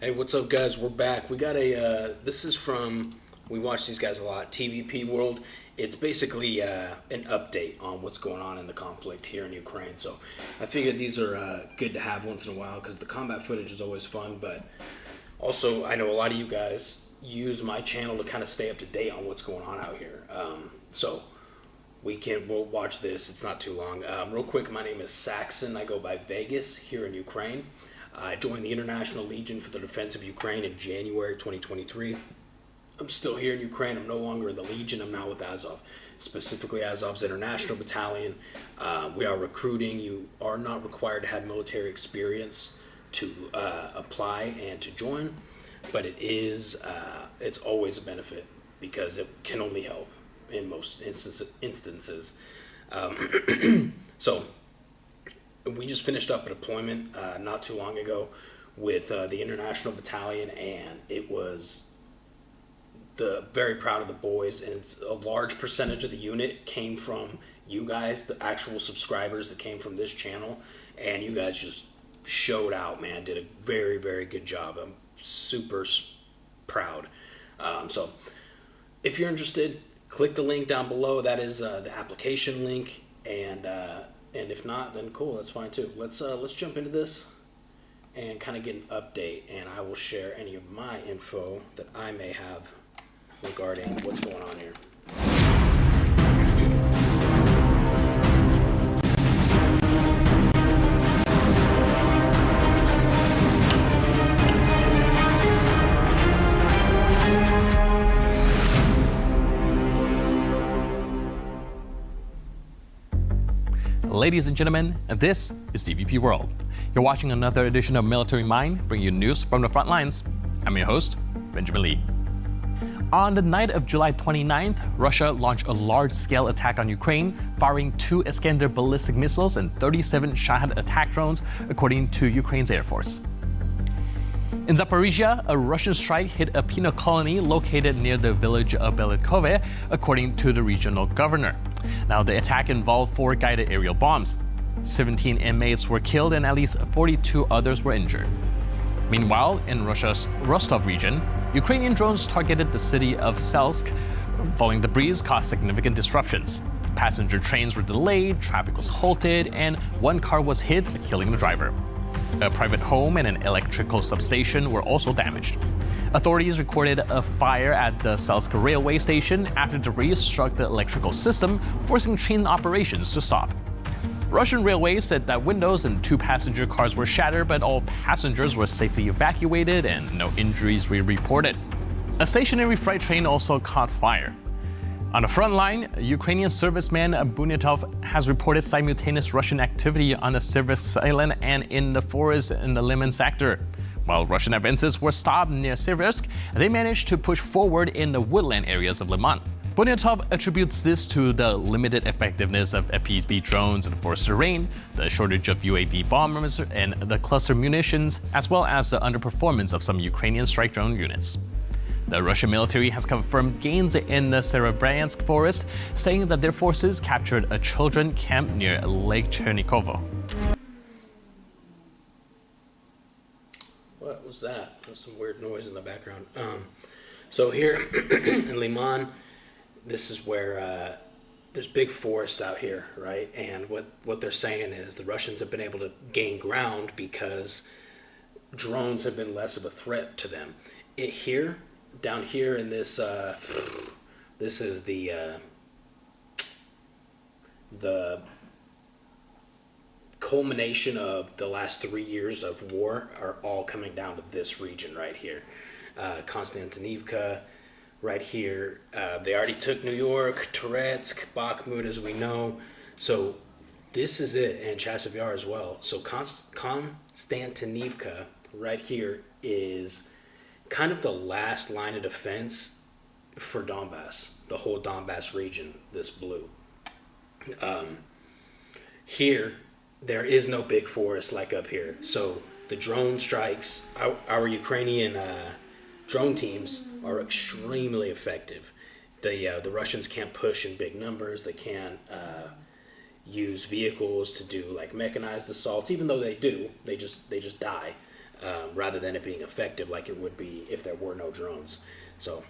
Hey, what's up, guys? We're back. We got this is from, we watch these guys a lot, TVP World. It's basically an update on what's going on in the conflict here in Ukraine. So I figured these are good to have once in a while because the combat footage is always fun. But also, I know a lot of you guys use my channel to kind of stay up to date on what's going on out here. So we'll watch this. It's not too long. Real quick, my name is Saxon. I go by Vegas here in Ukraine. I joined the International Legion for the Defense of Ukraine in January 2023. I'm still here in Ukraine. I'm no longer in the Legion. I'm now with Azov, specifically Azov's International Battalion. We are recruiting. You are not required to have military experience to apply and to join, but it's always a benefit because it can only help in most instances. So we just finished up a deployment not too long ago with the International Battalion, and it was very proud of the boys, and it's a large percentage of the unit came from you guys, the actual subscribers that came from this channel, and you guys just showed out, man. Did a very, very good job. I'm super proud. So if you're interested, click the link down below. That is the application link, and if not, then cool, that's fine too. Let's jump into this and kind of get an update, and I will share any of my info that I may have regarding what's going on here. Ladies and gentlemen, this is TVP World. You're watching another edition of Military Mind, bringing you news from the front lines. I'm your host, Benjamin Lee. On the night of July 29th, Russia launched a large-scale attack on Ukraine, firing 2 Iskander ballistic missiles and 37 Shahed attack drones, according to Ukraine's Air Force. In Zaporizhia, a Russian strike hit a penal colony located near the village of Belikove, according to the regional governor. Now, the attack involved 4 guided aerial bombs. 17 inmates were killed and at least 42 others were injured. Meanwhile, in Russia's Rostov region, Ukrainian drones targeted the city of Selsk. Falling debris caused significant disruptions. Passenger trains were delayed, traffic was halted, and 1 car was hit, killing the driver. A private home and an electrical substation were also damaged. Authorities recorded a fire at the Selsk railway station after debris struck the electrical system, forcing train operations to stop. Russian Railways said that windows in 2 passenger cars were shattered, but all passengers were safely evacuated and no injuries were reported. A stationary freight train also caught fire. On the front line, Ukrainian serviceman Bunyatov has reported simultaneous Russian activity on the Seversk island and in the forest in the Liman sector. While Russian advances were stopped near Seversk, they managed to push forward in the woodland areas of Liman. Bunyatov attributes this to the limited effectiveness of FPV drones in forest terrain, the shortage of UAV bombers and the cluster munitions, as well as the underperformance of some Ukrainian strike drone units. The Russian military has confirmed gains in the Serebransk forest, saying that their forces captured a children's camp near Lake Chernikovo. What was that? There's some weird noise in the background. So here in Liman, this is where there's big forest out here, right? And what they're saying is the Russians have been able to gain ground because drones have been less of a threat to them. Down here in this, this is the culmination of the last 3 years of war are all coming down to this region right here. Konstantinivka, right here. They already took New York, Toretsk, Bakhmut, as we know. So this is it, and Chasiv Yar as well. So Konstantinivka right here is kind of the last line of defense for Donbass, the whole Donbass region, this blue. Here, there is no big forest like up here. So the drone strikes, our Ukrainian drone teams are extremely effective. The Russians can't push in big numbers. They can't use vehicles to do like mechanized assaults, even though they do. They just die. rather than it being effective like it would be if there were no drones. So.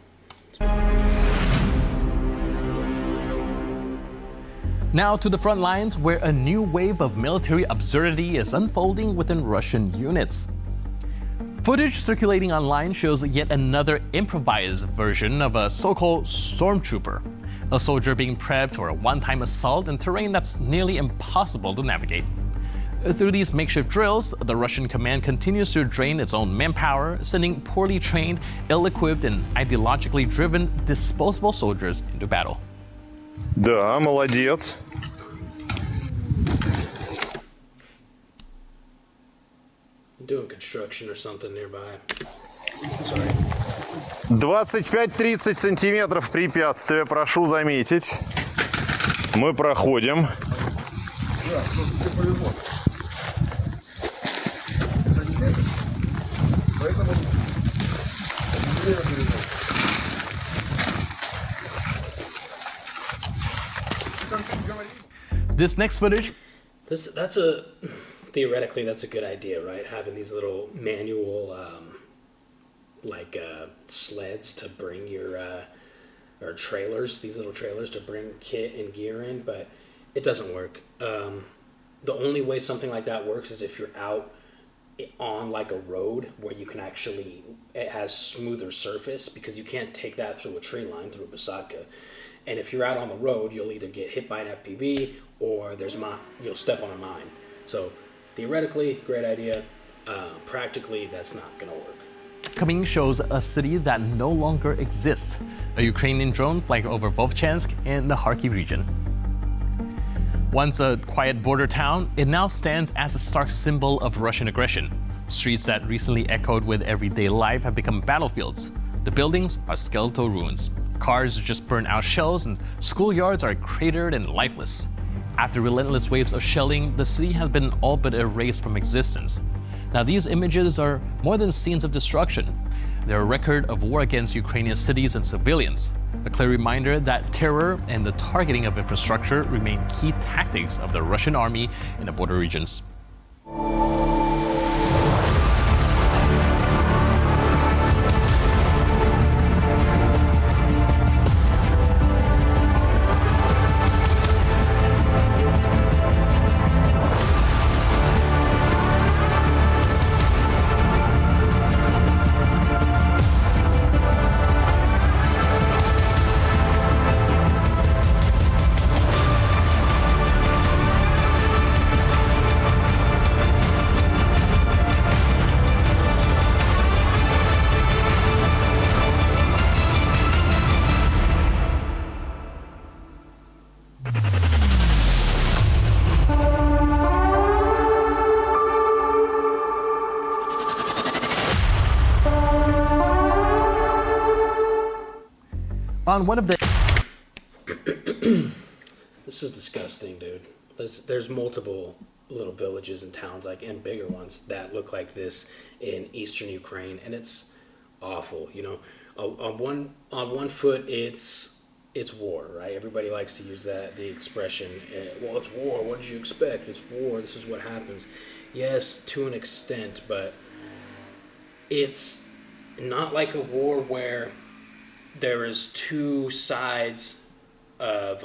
Now to the front lines, where a new wave of military absurdity is unfolding within Russian units. Footage circulating online shows yet another improvised version of a so-called stormtrooper, a soldier being prepped for a one-time assault in terrain that's nearly impossible to navigate. Through these makeshift drills, the Russian command continues to drain its own manpower, sending poorly trained, ill-equipped, and ideologically driven disposable soldiers into battle. Да, молодец. Doing construction or something nearby. Sorry. 25-30 сантиметров препятствия, прошу заметить. Мы проходим. This next footage. Theoretically, that's a good idea, right? Having these little manual, sleds to bring your, or trailers, these little trailers to bring kit and gear in, but it doesn't work. The only way something like that works is if you're out on like a road where you can actually, it has smoother surface, because you can't take that through a tree line, through a Posada. And if you're out on the road, you'll either get hit by an FPV or you'll step on a mine. So theoretically, great idea. Practically, that's not going to work. Coming shows a city that no longer exists, a Ukrainian drone flying over Vovchansk in the Kharkiv region. Once a quiet border town, it now stands as a stark symbol of Russian aggression. Streets that recently echoed with everyday life have become battlefields. The buildings are skeletal ruins. Cars just burn out shells, and schoolyards are cratered and lifeless. After relentless waves of shelling, the city has been all but erased from existence. Now, these images are more than scenes of destruction. They're a record of war against Ukrainian cities and civilians, a clear reminder that terror and the targeting of infrastructure remain key tactics of the Russian army in the border regions. On one of the This is disgusting, dude. There's multiple little villages and towns, and bigger ones, that look like this in eastern Ukraine, and it's awful. You know, on one foot, it's war, right? Everybody likes to use the expression. Well, it's war. What did you expect? It's war. This is what happens. Yes, to an extent, but it's not like a war where there is two sides of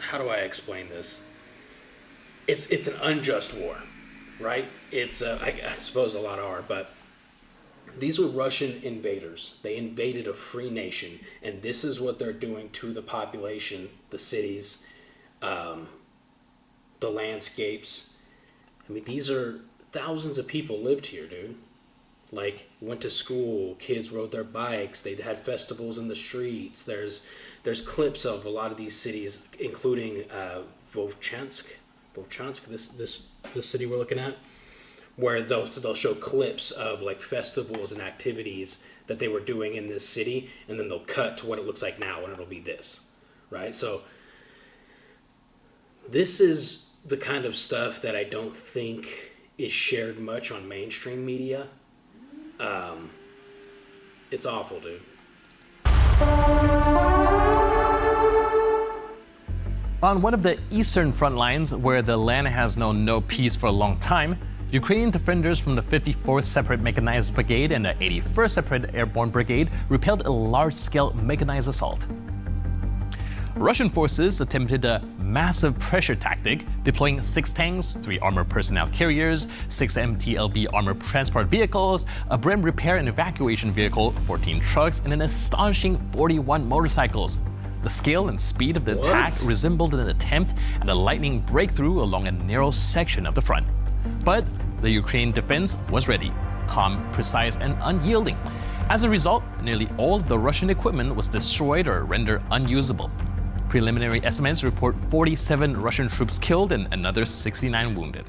how do I explain this? It's an unjust war, right? It's I suppose a lot are, but these were Russian invaders. They invaded a free nation, and this is what they're doing to the population, the cities, the landscapes. I mean, these are thousands of people lived here, dude. Like, went to school, kids rode their bikes, they had festivals in the streets. There's clips of a lot of these cities, including Vovchansk, this city we're looking at, where they'll show clips of like festivals and activities that they were doing in this city, and then they'll cut to what it looks like now, and it'll be this, right? So this is the kind of stuff that I don't think is shared much on mainstream media. It's awful, dude. On one of the eastern front lines, where the land has known no peace for a long time, Ukrainian defenders from the 54th Separate Mechanized Brigade and the 81st Separate Airborne Brigade repelled a large-scale mechanized assault. Russian forces attempted a massive pressure tactic, deploying 6 tanks, 3 armored personnel carriers, 6 MTLB armored transport vehicles, a Brim repair and evacuation vehicle, 14 trucks, and an astonishing 41 motorcycles. The scale and speed of the attack resembled an attempt at a lightning breakthrough along a narrow section of the front. But the Ukrainian defense was ready, calm, precise, and unyielding. As a result, nearly all of the Russian equipment was destroyed or rendered unusable. Preliminary estimates report 47 Russian troops killed and another 69 wounded.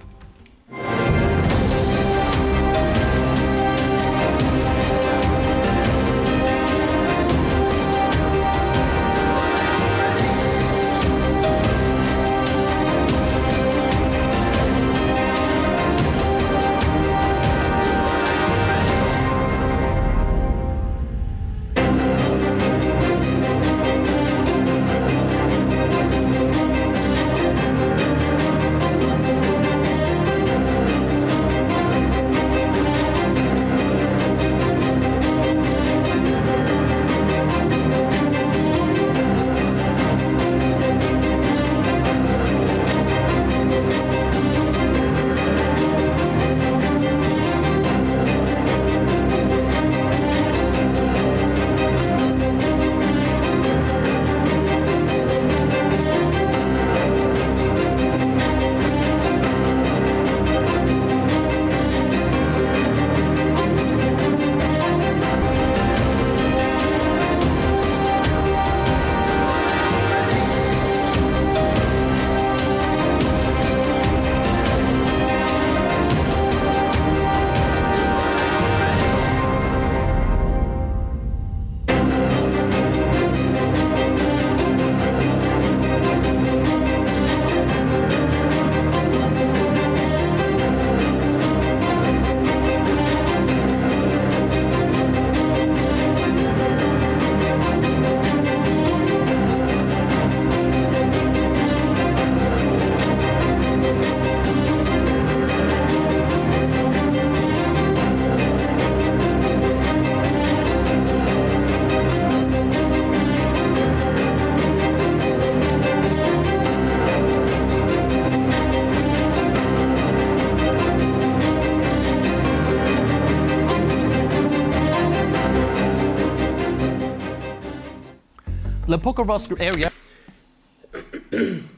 The Pokrovsk area.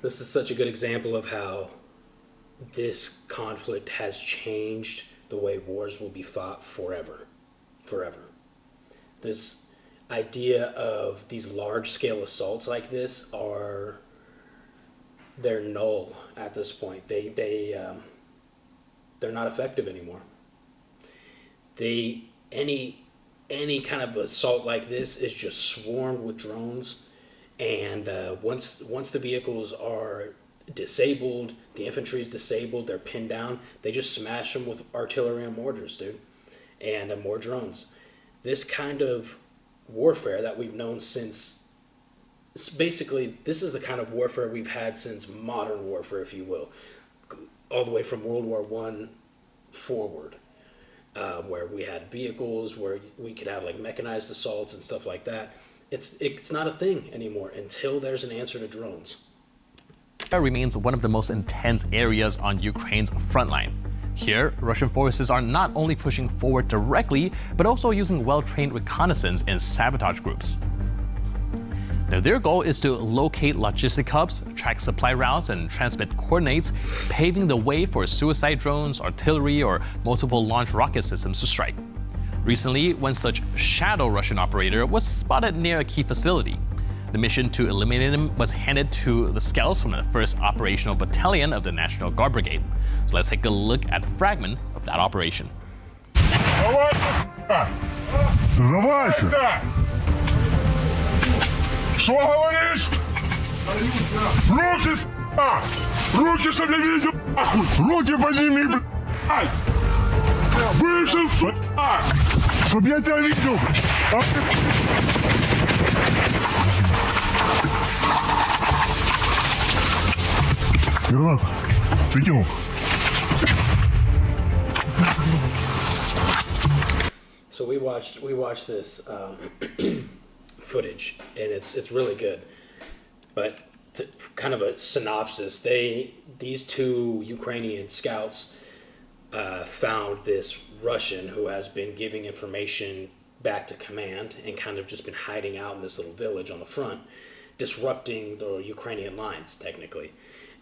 This is such a good example of how this conflict has changed the way wars will be fought forever. Forever. This idea of these large-scale assaults like this they're null at this point. They're not effective anymore. Any kind of assault like this is just swarmed with drones, and once the vehicles are disabled, the infantry is disabled, they're pinned down, they just smash them with artillery and mortars, dude, and more drones. This kind of warfare that we've known since, basically, this is the kind of warfare we've had since modern warfare, if you will, all the way from World War I forward. Where we had vehicles, where we could have like mechanized assaults and stuff like that. It's not a thing anymore until there's an answer to drones. Remains one of the most intense areas on Ukraine's front line. Here, Russian forces are not only pushing forward directly, but also using well-trained reconnaissance and sabotage groups. Now, their goal is to locate logistic hubs, track supply routes, and transmit coordinates, paving the way for suicide drones, artillery, or multiple launch rocket systems to strike. Recently, one such shadow Russian operator was spotted near a key facility. The mission to eliminate him was handed to the scouts from the 1st Operational Battalion of the National Guard Brigade. So let's take a look at a fragment of that operation. Что говоришь? Руки, руки, чтоб я видел, руки подними, блядь! Вышел, сука! Чтоб я тебя видел! Гранат. Ты кинул? So we watched this footage, and it's really good. But kind of a synopsis, these two Ukrainian scouts found this Russian who has been giving information back to command and kind of just been hiding out in this little village on the front, disrupting the Ukrainian lines technically.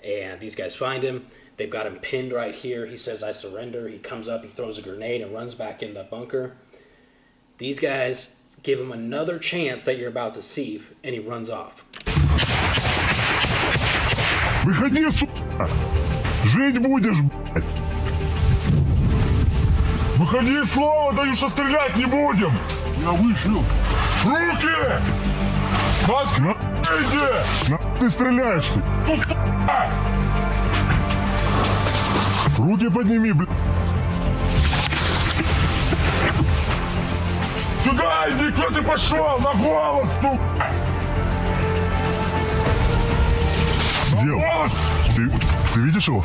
And these guys find him. They've got him pinned right here. He says, "I surrender." He comes up, he throws a grenade and runs back in the bunker. These guys give him another chance that you're about to see, and he runs off. Выходи, сука! Жить будешь, блядь! Выходи, слово даю, что стрелять не будем! Я вышел! Руки! Маска, иди! На ты стреляешь, ты? Ну, сука! Руки подними, блядь! Сюда иди, кто ты пошел? На голос, сука! На голос! Ты видишь его?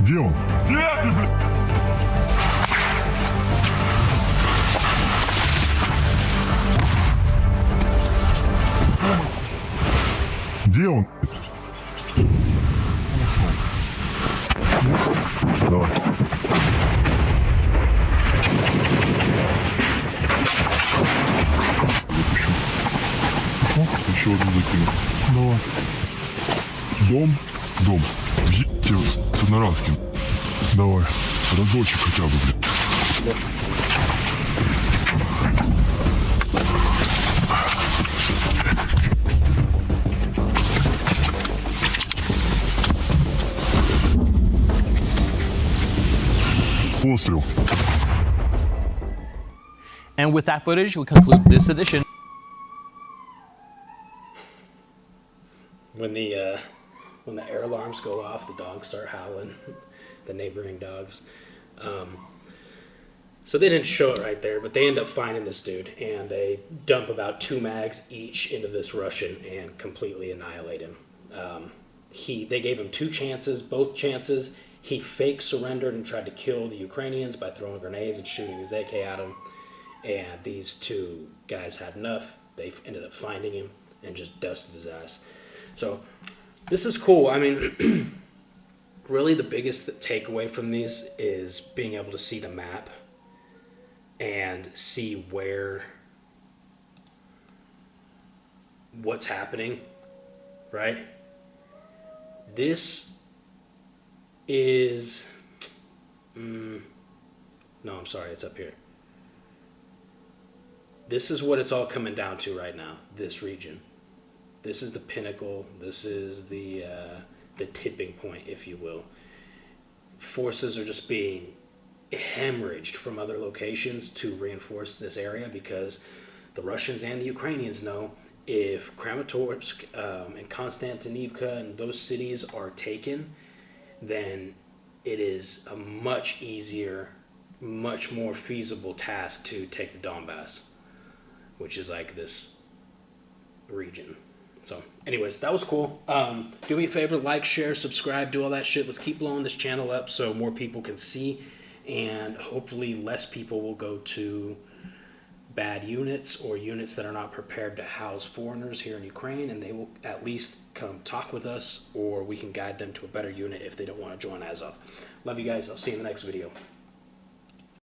Где он? Нет, ты, блядь! Где он? Давай. Еще одну закину. Давай. Дом. Въебите с одноразким. Давай. Разочек хотя бы, блядь. Пострел. And with that footage, we conclude this edition. When the air alarms go off, the dogs start howling, the neighboring dogs. So they didn't show it right there, but they end up finding this dude, and they dump about 2 mags each into this Russian and completely annihilate him. They gave him 2 chances, both chances. He fake surrendered and tried to kill the Ukrainians by throwing grenades and shooting his AK at him. And these 2 guys had enough. They ended up finding him and just dusted his ass. So this is cool. I mean, really the biggest takeaway from these is being able to see the map and see what's happening, right? This is, no, I'm sorry, it's up here. This is what it's all coming down to right now, this region. This is the pinnacle. This is the tipping point, if you will. Forces are just being hemorrhaged from other locations to reinforce this area because the Russians and the Ukrainians know if Kramatorsk and Konstantinivka and those cities are taken, then it is a much easier, much more feasible task to take the Donbass, which is like this region. So anyways, that was cool. Do me a favor, like, share, subscribe, do all that shit. Let's keep blowing this channel up so more people can see, and hopefully less people will go to bad units or units that are not prepared to house foreigners here in Ukraine, and they will at least come talk with us, or we can guide them to a better unit if they don't want to join Azov. Love you guys. I'll see you in the next video.